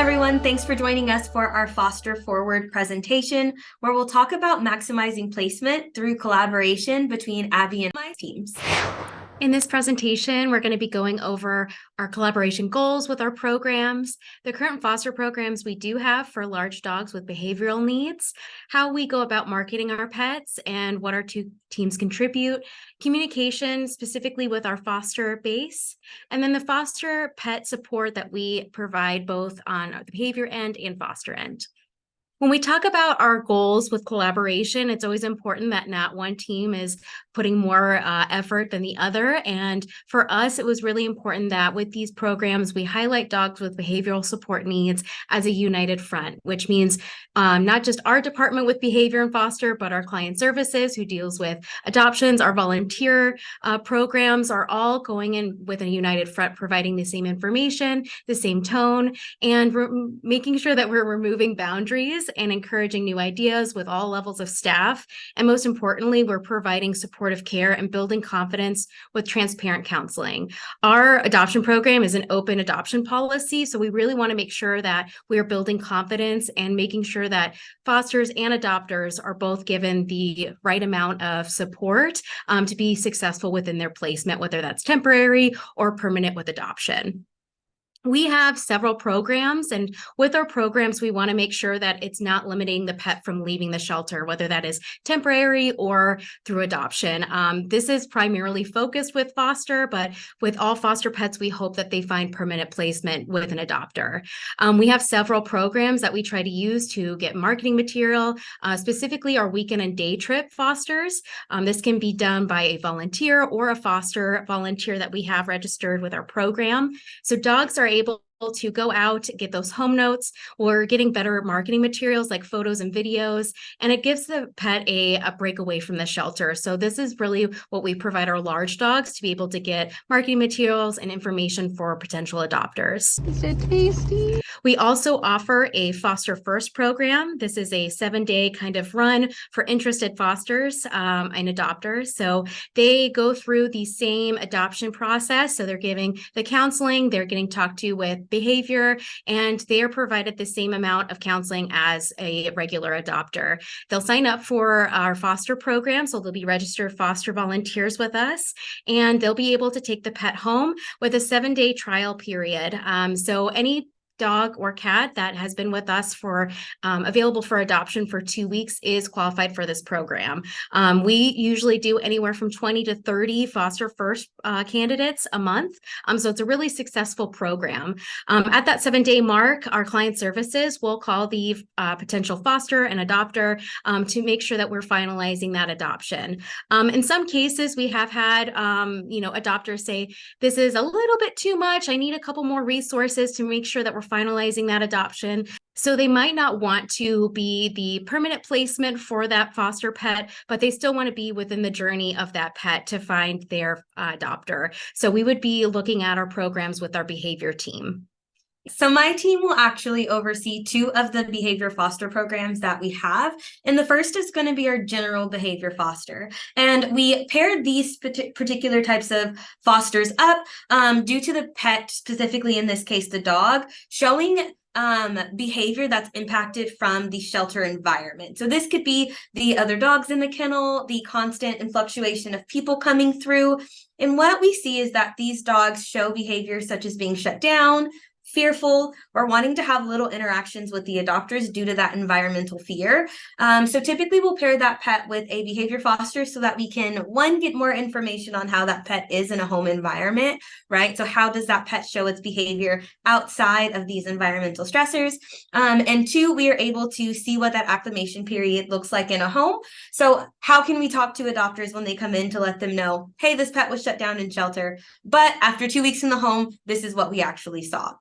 everyone. Thanks for joining us for our Foster Forward presentation, where we'll talk about maximizing placement through collaboration between Abby and my teams. In this presentation, we're going to be going over our collaboration goals with our programs, the current foster programs we do have for large dogs with behavioral needs, how we go about marketing our pets, and what our two teams contribute, communication specifically with our foster base, and then the foster pet support that we provide both on the behavior end and foster end. When we talk about our goals with collaboration, it's always important that not one team is putting more effort than the other. And for us, it was really important that with these programs, we highlight dogs with behavioral support needs as a united front, which means not just our department with behavior and foster, but our client services who deals with adoptions, our volunteer programs are all going in with a united front, providing the same information, the same tone, and making sure that we're removing boundaries and encouraging new ideas with all levels of staff. And most importantly, we're providing supportive care and building confidence with transparent counseling. Our adoption program is an open adoption policy, so we really want to make sure that we are building confidence and making sure that fosters and adopters are both given the right amount of support to be successful within their placement, whether that's temporary or permanent with adoption. We have several programs, and with our programs, we want to make sure that it's not limiting the pet from leaving the shelter, whether that is temporary or through adoption. This is primarily focused with foster, but with all foster pets, we hope that they find permanent placement with an adopter. We have several programs that we try to use to get marketing material, specifically our weekend and day trip fosters. This can be done by a volunteer or a foster volunteer that we have registered with our program. So dogs are able to go out, get those home notes. We're getting better marketing materials like photos and videos, and it gives the pet a break away from the shelter. So this is really what we provide our large dogs to be able to get marketing materials and information for potential adopters. Is it tasty? We also offer a Foster First program. This is a 7-day kind of run for interested fosters and adopters. So they go through the same adoption process. So they're giving the counseling, they're getting talked to with behavior, and they are provided the same amount of counseling as a regular adopter. They'll sign up for our foster program, so they'll be registered foster volunteers with us, and they'll be able to take the pet home with a 7-day trial period. So any dog or cat that has been with us for available for adoption for 2 weeks is qualified for this program. We usually do anywhere from 20 to 30 foster first candidates a month. So it's a really successful program. At that 7-day mark, our client services will call the potential foster and adopter to make sure that we're finalizing that adoption. In some cases, we have had adopters say, this is a little bit too much. I need a couple more resources to make sure that we're finalizing that adoption. So they might not want to be the permanent placement for that foster pet, but they still want to be within the journey of that pet to find their adopter. So we would be looking at our programs with our behavior team. So my team will actually oversee 2 of the behavior foster programs that we have. And the first is going to be our general behavior foster. And we paired these particular types of fosters up due to the pet, specifically in this case, the dog, showing behavior that's impacted from the shelter environment. So this could be the other dogs in the kennel, the constant and fluctuation of people coming through. And what we see is that these dogs show behavior such as being shut down, fearful, or wanting to have little interactions with the adopters due to that environmental fear. So typically we'll pair that pet with a behavior foster so that we can, 1, get more information on how that pet is in a home environment, right? So how does that pet show its behavior outside of these environmental stressors? And 2, we are able to see what that acclimation period looks like in a home. So how can we talk to adopters when they come in to let them know, hey, this pet was shut down in shelter, but after 2 weeks in the home, this is what we actually saw.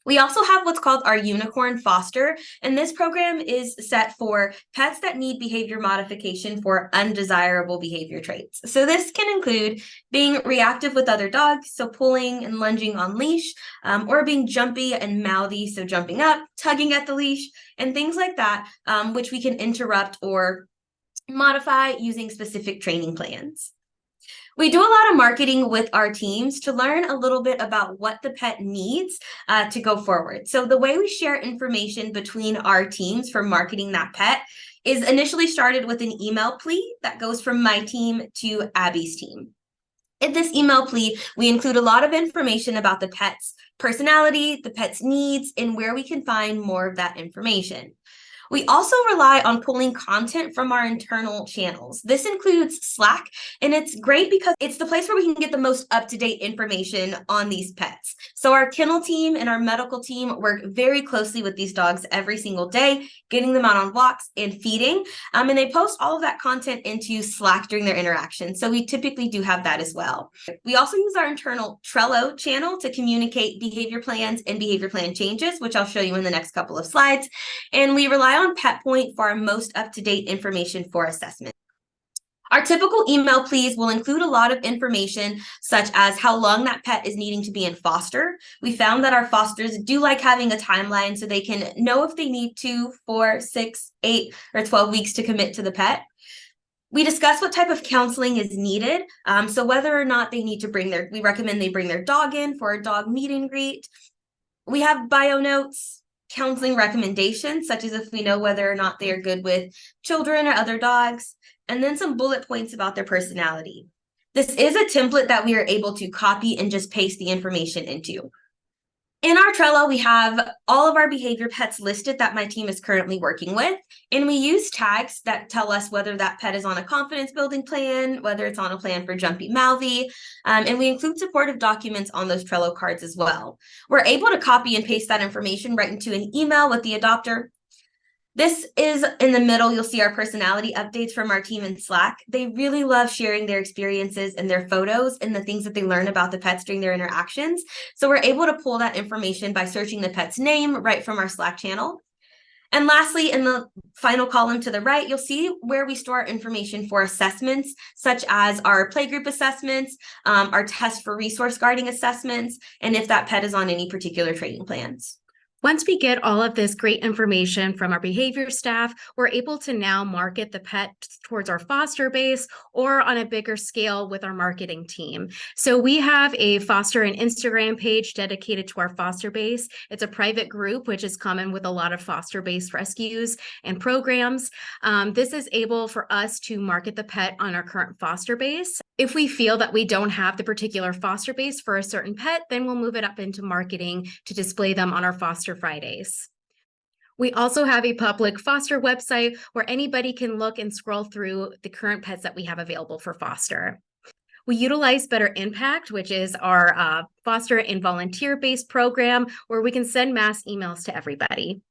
We also have what's called our unicorn foster, and this program is set for pets that need behavior modification for undesirable behavior traits. So this can include being reactive with other dogs, so pulling and lunging on leash, or being jumpy and mouthy, so jumping up, tugging at the leash, and things like that, which we can interrupt or modify using specific training plans. We do a lot of marketing with our teams to learn a little bit about what the pet needs to go forward. So the way we share information between our teams for marketing that pet is initially started with an email plea that goes from my team to Abby's team. In this email plea, we include a lot of information about the pet's personality, the pet's needs, and where we can find more of that information. We also rely on pulling content from our internal channels. This includes Slack, and it's great because it's the place where we can get the most up-to-date information on these pets. So our kennel team and our medical team work very closely with these dogs every single day, getting them out on walks and feeding. And they post all of that content into Slack during their interactions. So we typically do have that as well. We also use our internal Trello channel to communicate behavior plans and behavior plan changes, which I'll show you in the next couple of slides. And we rely on PetPoint for our most up-to-date information for assessment. Our typical email pleas will include a lot of information, such as how long that pet is needing to be in foster. We found that our fosters do like having a timeline so they can know if they need 2, 4, 6, 8, or 12 weeks to commit to the pet. We discuss what type of counseling is needed. So whether or not they need to we recommend they bring their dog in for a dog meet and greet. We have bio notes, counseling recommendations, such as if we know whether or not they are good with children or other dogs, and then some bullet points about their personality. This is a template that we are able to copy and just paste the information into. In our Trello, we have all of our behavior pets listed that my team is currently working with, and we use tags that tell us whether that pet is on a confidence building plan, whether it's on a plan for jumpy mouthy, and we include supportive documents on those Trello cards as well. We're able to copy and paste that information right into an email with the adopter. This is in the middle. You'll see our personality updates from our team in Slack. They really love sharing their experiences and their photos and the things that they learn about the pets during their interactions. So we're able to pull that information by searching the pet's name right from our Slack channel. And lastly, in the final column to the right, you'll see where we store information for assessments, such as our playgroup assessments, our test for resource guarding assessments, and if that pet is on any particular training plans. Once we get all of this great information from our behavior staff, we're able to now market the pet towards our foster base or on a bigger scale with our marketing team. So we have a foster and Instagram page dedicated to our foster base. It's a private group, which is common with a lot of foster base rescues and programs. This is able for us to market the pet on our current foster base. If we feel that we don't have the particular foster base for a certain pet, then we'll move it up into marketing to display them on our Foster Fridays. We also have a public foster website where anybody can look and scroll through the current pets that we have available for foster. We utilize Better Impact, which is our foster and volunteer-based program where we can send mass emails to everybody.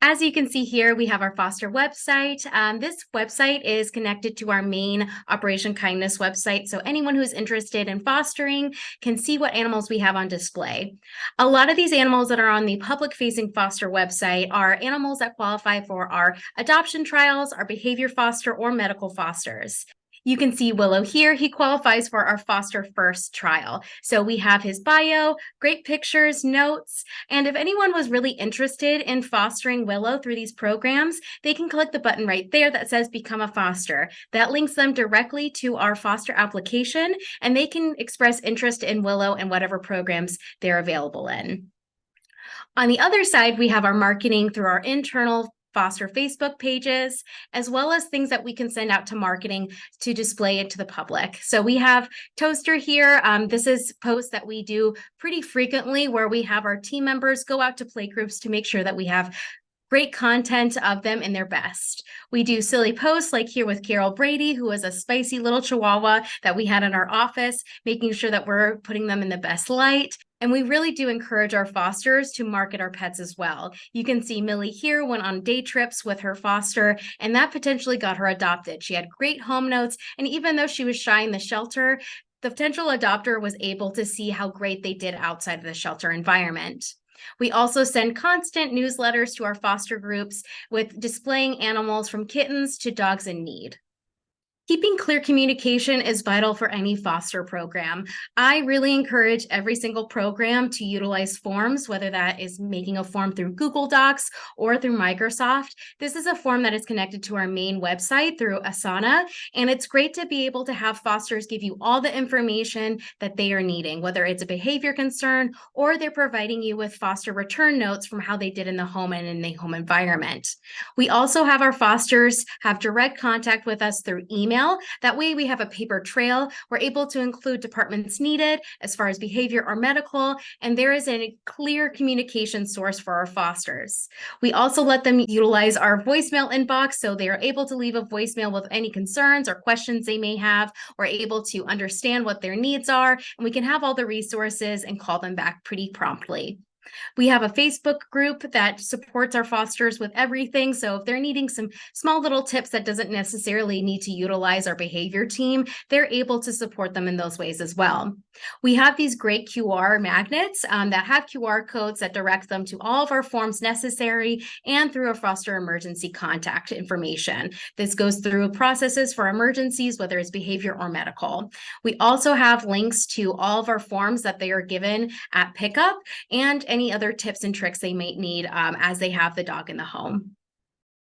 As you can see here, we have our foster website. This website is connected to our main Operation Kindness website, so anyone who's interested in fostering can see what animals we have on display. A lot of these animals that are on the public-facing foster website are animals that qualify for our adoption trials, our behavior foster, or medical fosters. You can see Willow here. He qualifies for our Foster First trial. So we have his bio, great pictures, notes, and if anyone was really interested in fostering Willow through these programs, they can click the button right there that says Become a Foster. That links them directly to our foster application, and they can express interest in Willow and whatever programs they're available in. On the other side, we have our marketing through our internal foster Facebook pages, as well as things that we can send out to marketing to display it to the public. So we have Toaster here. This is posts that we do pretty frequently where we have our team members go out to playgroups to make sure that we have great content of them in their best. We do silly posts like here with Carol Brady, who is a spicy little Chihuahua that we had in our office, making sure that we're putting them in the best light. And we really do encourage our fosters to market our pets as well. You can see Millie here went on day trips with her foster, and that potentially got her adopted. She had great home notes, and even though she was shy in the shelter, the potential adopter was able to see how great they did outside of the shelter environment. We also send constant newsletters to our foster groups with displaying animals from kittens to dogs in need. Keeping clear communication is vital for any foster program. I really encourage every single program to utilize forms, whether that is making a form through Google Docs or through Microsoft. This is a form that is connected to our main website through Asana, and it's great to be able to have fosters give you all the information that they are needing, whether it's a behavior concern or they're providing you with foster return notes from how they did in the home and in the home environment. We also have our fosters have direct contact with us through email. That way we have a paper trail. We're able to include departments needed as far as behavior or medical, and there is a clear communication source for our fosters. We also let them utilize our voicemail inbox, so they are able to leave a voicemail with any concerns or questions they may have. We're able to understand what their needs are, and we can have all the resources and call them back pretty promptly. We have a Facebook group that supports our fosters with everything. So if they're needing some small little tips that doesn't necessarily need to utilize our behavior team, they're able to support them in those ways as well. We have these great QR magnets that have QR codes that direct them to all of our forms necessary and through a foster emergency contact information. This goes through processes for emergencies, whether it's behavior or medical. We also have links to all of our forms that they are given at pickup and any other tips and tricks they might need as they have the dog in the home.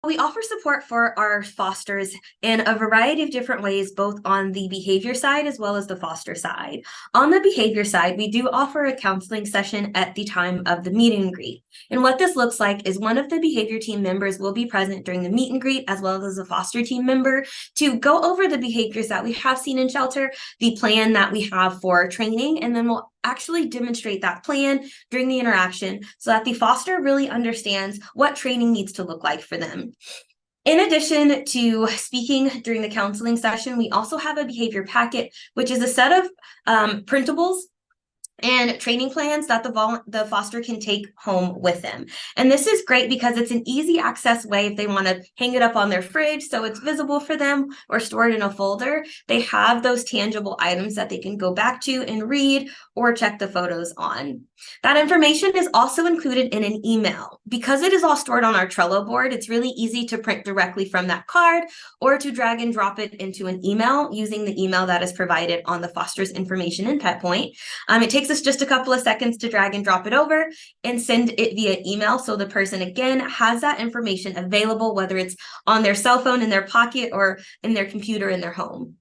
We offer support for our fosters in a variety of different ways, both on the behavior side as well as the foster side. On the behavior side, we do offer a counseling session at the time of the meet and greet. And what this looks like is one of the behavior team members will be present during the meet and greet, as well as a foster team member, to go over the behaviors that we have seen in shelter, the plan that we have for training, and then we'll actually demonstrate that plan during the interaction so that the foster really understands what training needs to look like for them. In addition to speaking during the counseling session, we also have a behavior packet, which is a set of printables and training plans that the foster can take home with them. And this is great because it's an easy access way if they want to hang it up on their fridge so it's visible for them or store it in a folder. They have those tangible items that they can go back to and read or check the photos on. That information is also included in an email. Because it is all stored on our Trello board, it's really easy to print directly from that card or to drag and drop it into an email using the email that is provided on the foster's information in PetPoint. It takes us just a couple of seconds to drag and drop it over and send it via email. So the person, again, has that information available, whether it's on their cell phone in their pocket or in their computer in their home.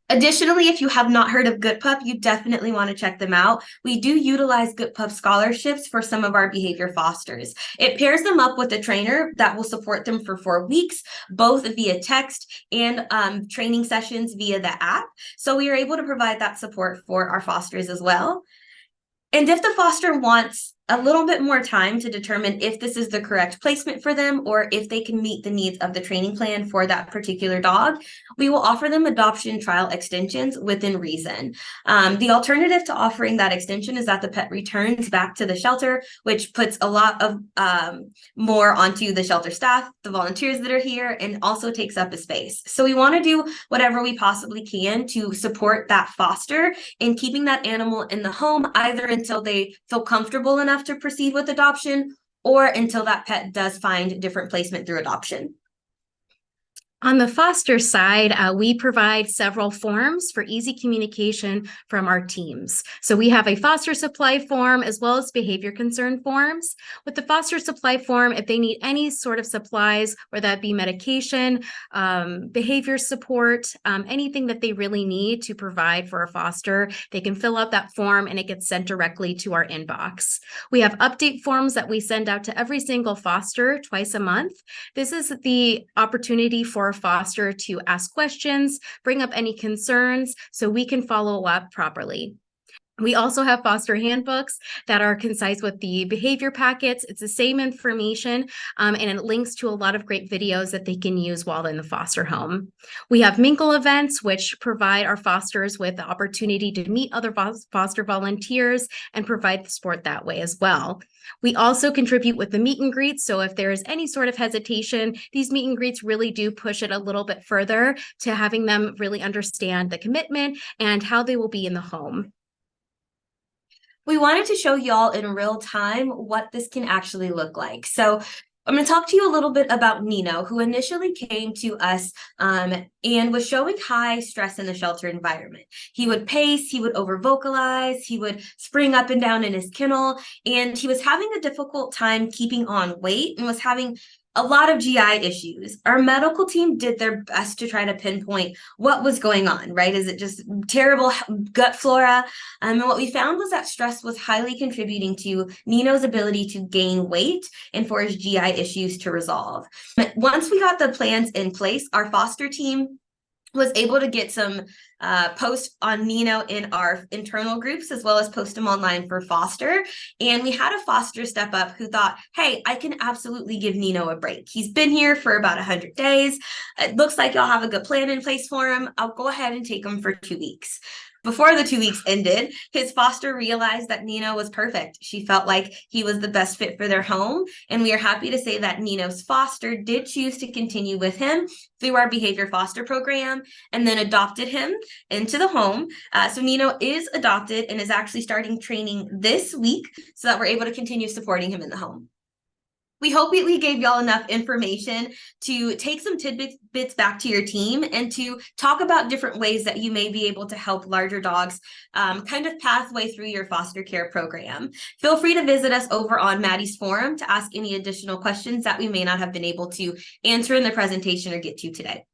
Additionally, if you have not heard of Good Pup, you definitely want to check them out. We do utilize Good Pup scholarships for some of our behavior fosters. It pairs them up with a trainer that will support them for 4 weeks, both via text and training sessions via the app. So we are able to provide that support for our fosters as well. And if the foster wants a little bit more time to determine if this is the correct placement for them or if they can meet the needs of the training plan for that particular dog, we will offer them adoption trial extensions within reason. The alternative to offering that extension is that the pet returns back to the shelter, which puts a lot of more onto the shelter staff, the volunteers that are here, and also takes up a space. So we want to do whatever we possibly can to support that foster in keeping that animal in the home, either until they feel comfortable enough to proceed with adoption or until that pet does find different placement through adoption. On the foster side, we provide several forms for easy communication from our teams. So we have a foster supply form as well as behavior concern forms. With the foster supply form, if they need any sort of supplies, whether that be medication, behavior support, anything that they really need to provide for a foster, they can fill out that form and it gets sent directly to our inbox. We have update forms that we send out to every single foster twice a month. This is the opportunity for foster to ask questions, bring up any concerns, so we can follow up properly. We also have foster handbooks that are concise with the behavior packets. It's the same information, and it links to a lot of great videos that they can use while in the foster home. We have Minkle events, which provide our fosters with the opportunity to meet other foster volunteers and provide support that way as well. We also contribute with the meet and greets. So if there is any sort of hesitation, these meet and greets really do push it a little bit further to having them really understand the commitment and how they will be in the home. We wanted to show y'all in real time what this can actually look like. So I'm going to talk to you a little bit about Nino, who initially came to us and was showing high stress in the shelter environment. He would pace, he would over vocalize, he would spring up and down in his kennel, and he was having a difficult time keeping on weight and was having a lot of GI issues. Our medical team did their best to try to pinpoint what was going on, right? Is it just terrible gut flora? And what we found was that stress was highly contributing to Nino's ability to gain weight and for his GI issues to resolve. Once we got the plans in place, our foster team was able to get some posts on Nino in our internal groups, as well as post them online for foster. And we had a foster step up who thought, hey, I can absolutely give Nino a break. He's been here for about 100 days. It looks like y'all have a good plan in place for him. I'll go ahead and take him for 2 weeks. Before the 2 weeks ended, his foster realized that Nino was perfect. She felt like he was the best fit for their home. And we are happy to say that Nino's foster did choose to continue with him through our behavior foster program and then adopted him into the home. So Nino is adopted and is actually starting training this week so that we're able to continue supporting him in the home. We hope we gave y'all enough information to take some tidbits back to your team and to talk about different ways that you may be able to help larger dogs kind of pathway through your foster care program. Feel free to visit us over on Maddie's forum to ask any additional questions that we may not have been able to answer in the presentation or get to today.